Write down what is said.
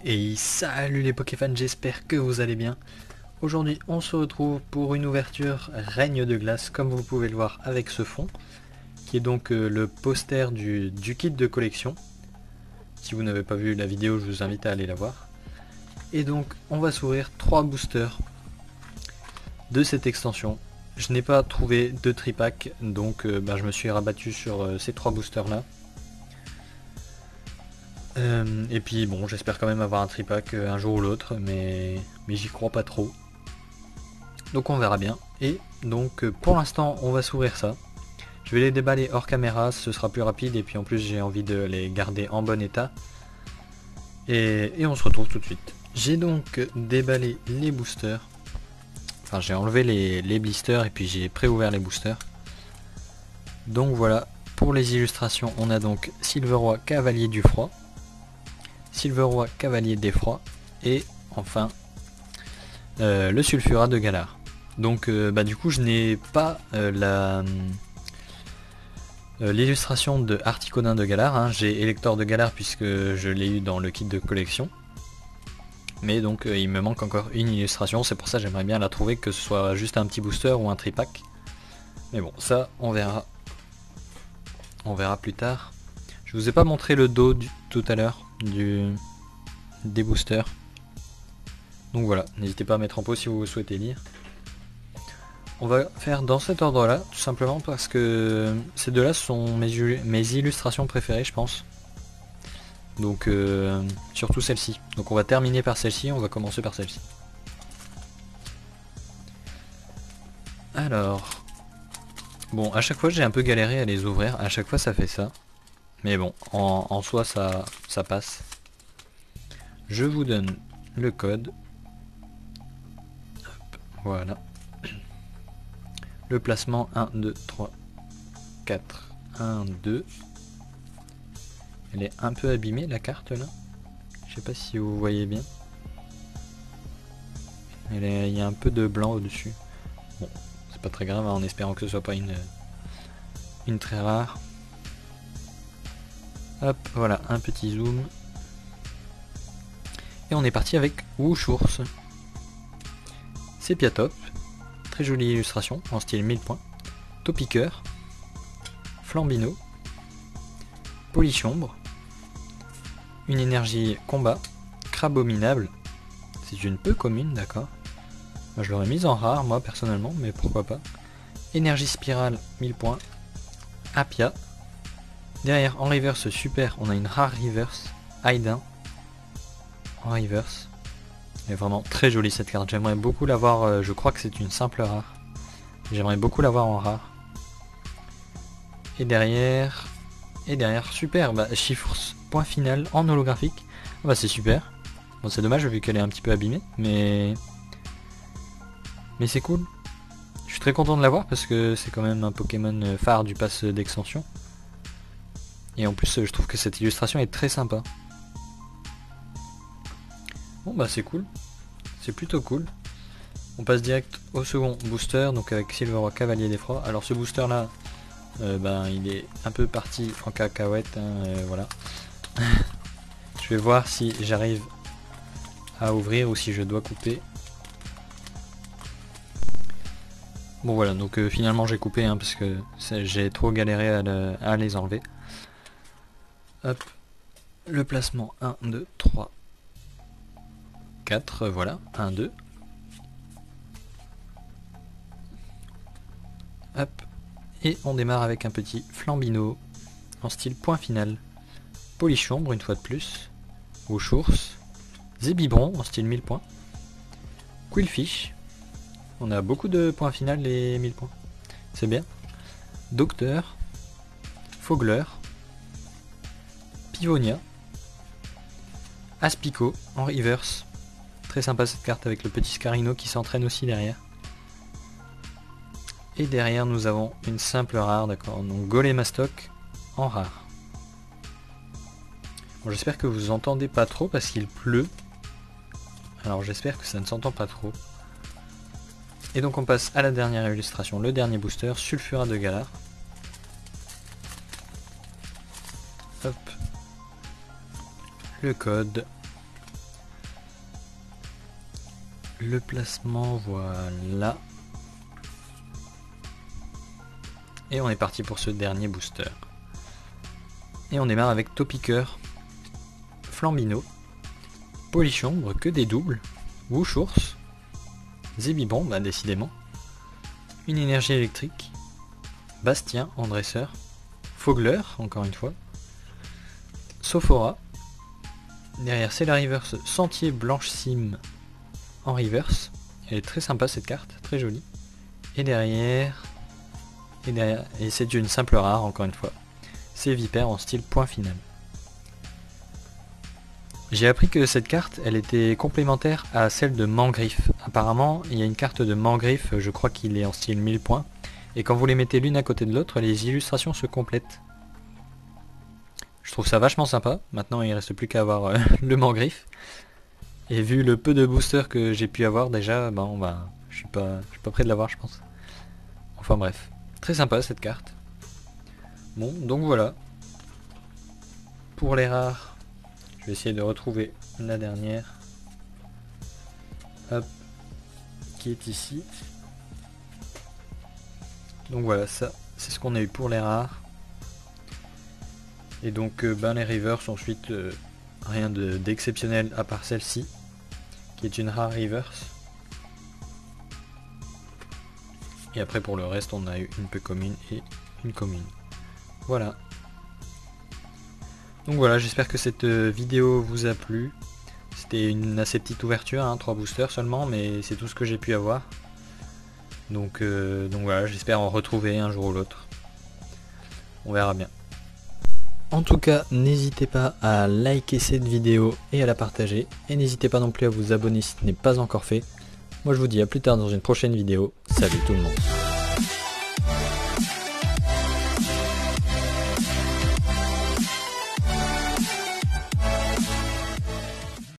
Et salut les Pokéfans, j'espère que vous allez bien. Aujourd'hui on se retrouve pour une ouverture Règne de glace, comme vous pouvez le voir avec ce fond, qui est donc le poster du kit de collection. Si vous n'avez pas vu la vidéo, je vous invite à aller la voir. Et donc on va s'ouvrir 3 boosters de cette extension. Je n'ai pas trouvé de tripack, donc je me suis rabattu sur ces 3 boosters là. Et puis bon, j'espère quand même avoir un tripack un jour ou l'autre, mais j'y crois pas trop. Donc on verra bien. Et donc pour l'instant on va s'ouvrir ça. Je vais les déballer hors caméra, ce sera plus rapide, et puis en plus j'ai envie de les garder en bon état. Et on se retrouve tout de suite. J'ai donc déballé les boosters. Enfin j'ai enlevé les blisters et puis j'ai pré-ouvert les boosters. Donc voilà, pour les illustrations on a donc Silveroy Cavalier du Froid, Silveroy Cavalier d'Effroi et enfin le Sulfurat de Galar. Donc du coup je n'ai pas l'illustration de Articodin de Galar, hein. J'ai Elector de Galar puisque je l'ai eu dans le kit de collection. Mais donc il me manque encore une illustration, c'est pour ça que j'aimerais bien la trouver, que ce soit juste un petit booster ou un tripack. Mais bon, ça on verra. On verra plus tard. Je vous ai pas montré le dos tout à l'heure des boosters. Donc voilà, n'hésitez pas à mettre en pause si vous souhaitez lire. On va faire dans cet ordre là, tout simplement parce que ces deux là sont mes illustrations préférées je pense. Donc surtout celle-ci. Donc on va terminer par celle-ci, on va commencer par celle-ci. Alors, bon, à chaque fois j'ai un peu galéré à les ouvrir, à chaque fois ça fait ça. Mais bon, en soi ça passe. Je vous donne le code. Hop, voilà. Le placement 1, 2, 3, 4, 1, 2. Elle est un peu abîmée la carte là. Je sais pas si vous voyez bien. Il y a un peu de blanc au dessus. Bon, c'est pas très grave en espérant que ce soit pas une très rare. Hop, voilà, un petit zoom. Et on est parti avec Wushours. Sépiatop. Très jolie illustration en style 1000 points. Topiqueur. Flambino. Polichombre. Une énergie combat. Crabominable. C'est une peu commune, d'accord. Moi, je l'aurais mise en rare, moi personnellement, mais pourquoi pas. Énergie spirale, 1000 points. Apia. Derrière, en reverse super, on a une rare reverse. Aidin. En reverse. Elle est vraiment très jolie cette carte. J'aimerais beaucoup l'avoir, je crois que c'est une simple rare. J'aimerais beaucoup l'avoir en rare. Et derrière, super, Chiffres, point final en holographique. C'est super. Bon, c'est dommage vu qu'elle est un petit peu abîmée, mais c'est cool. Je suis très content de l'avoir parce que c'est quand même un Pokémon phare du pass d'extension. Et en plus, je trouve que cette illustration est très sympa. Bon c'est cool. C'est plutôt cool. On passe direct au second booster, donc avec Silveroy Cavalier d'Effroi. Alors ce booster là, il est un peu parti en cacahuète, hein, voilà. Je vais voir si j'arrive à ouvrir ou si je dois couper. Bon voilà, donc finalement j'ai coupé hein, parce que j'ai trop galéré à les enlever. Hop, le placement 1, 2, 3, 4, voilà, 1, 2. Hop, et on démarre avec un petit Flambino en style point final. Polichombre une fois de plus. Wushours. Zébibron en style 1000 points. Quillfish. On a beaucoup de points finales les 1000 points. C'est bien. Docteur. Fogler. Pivonia. Aspico en reverse. Très sympa cette carte avec le petit Scarino qui s'entraîne aussi derrière. Et derrière nous avons une simple rare, d'accord, donc Golemastoc en rare. Bon, j'espère que vous entendez pas trop parce qu'il pleut. Alors j'espère que ça ne s'entend pas trop. Et donc on passe à la dernière illustration, le dernier booster, Sulfurat de Galar. Hop. Le code le placement, voilà. Et on est parti pour ce dernier booster. Et on démarre avec Topiqueur, Flambino, Polichombre, que des doubles, Wushours, Zébibon, bah décidément, une énergie électrique, Bastien en dresseur, Fogler, encore une fois, Sophora, derrière c'est la reverse Sentier Blanche Cime en reverse, elle est très sympa cette carte, très jolie, et derrière, et c'est une simple rare encore une fois, c'est Vipère en style point final. J'ai appris que cette carte, elle était complémentaire à celle de Mangriffe. Apparemment, il y a une carte de Mangriffe, je crois qu'il est en style 1000 points, et quand vous les mettez l'une à côté de l'autre, les illustrations se complètent. Je trouve ça vachement sympa. Maintenant, il reste plus qu'à avoir le Mangriffe. Et vu le peu de boosters que j'ai pu avoir déjà, je suis pas prêt de l'avoir, je pense. Enfin bref, très sympa cette carte. Bon, donc voilà. Pour les rares, je vais essayer de retrouver la dernière. Hop, qui est ici. Donc voilà, ça, c'est ce qu'on a eu pour les rares. Et donc les reverse ensuite, rien d'exceptionnel à part celle-ci, qui est une rare reverse. Et après pour le reste on a eu une peu commune et une commune. Voilà. Donc voilà, j'espère que cette vidéo vous a plu. C'était une assez petite ouverture, hein, 3 boosters seulement, mais c'est tout ce que j'ai pu avoir. Donc voilà, j'espère en retrouver un jour ou l'autre. On verra bien. En tout cas, n'hésitez pas à liker cette vidéo et à la partager. Et n'hésitez pas non plus à vous abonner si ce n'est pas encore fait. Moi je vous dis à plus tard dans une prochaine vidéo. Salut tout le monde.